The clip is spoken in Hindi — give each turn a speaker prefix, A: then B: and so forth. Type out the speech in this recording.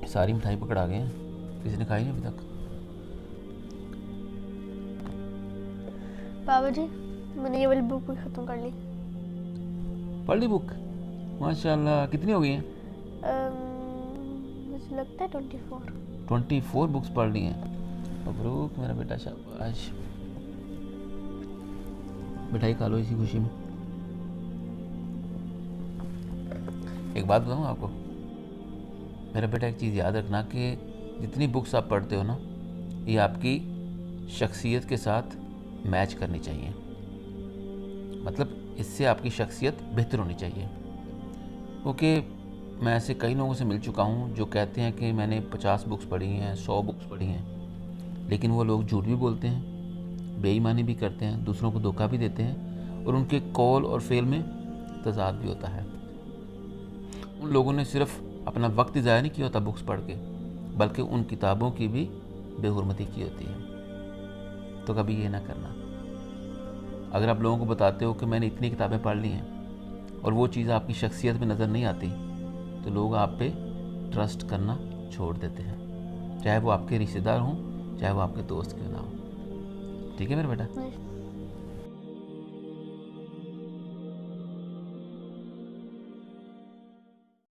A: सारी मिठाई पकड़ा गए हैं, किसी ने खाई नहीं अभी तक।
B: बाबा जी मैंने ये वाली बुक भी ख़त्म कर ली।
A: पढ़ ली बुक? माशाल्लाह, कितनी हो गई हैं?
B: मुझे लगता है 24।
A: 24 बुक्स पढ़ ली हैं। मबरूक मेरा बेटा, शाबाश। मिठाई खा लो इसी खुशी में। एक बात बताऊँ आपको, मेरा बेटा, एक चीज़ याद रखना कि जितनी बुक्स आप पढ़ते हो ना, ये आपकी शख्सियत के साथ मैच करनी चाहिए। मतलब इससे आपकी शख्सियत बेहतर होनी चाहिए। क्योंकि मैं ऐसे कई लोगों से मिल चुका हूँ जो कहते हैं कि मैंने 50 बुक्स पढ़ी हैं, 100 बुक्स पढ़ी हैं, लेकिन वो लोग झूठ भी बोलते हैं, बेईमानी भी करते हैं, दूसरों को धोखा भी देते हैं, और उनके कॉल और फेल में तजाद भी होता है। उन लोगों ने सिर्फ अपना वक्त ही ज़ाया नहीं किया होता बुक्स पढ़ के, बल्कि उन किताबों की भी बेहुरमती की होती है। तो कभी ये ना करना। अगर आप लोगों को बताते हो कि मैंने इतनी किताबें पढ़ ली हैं और वो चीज़ आपकी शख्सियत में नज़र नहीं आती, तो लोग आप पे ट्रस्ट करना छोड़ देते हैं, चाहे वो आपके रिश्तेदार हों, चाहे वो आपके दोस्त क्यों ना हो। ठीक है मेरा बेटा?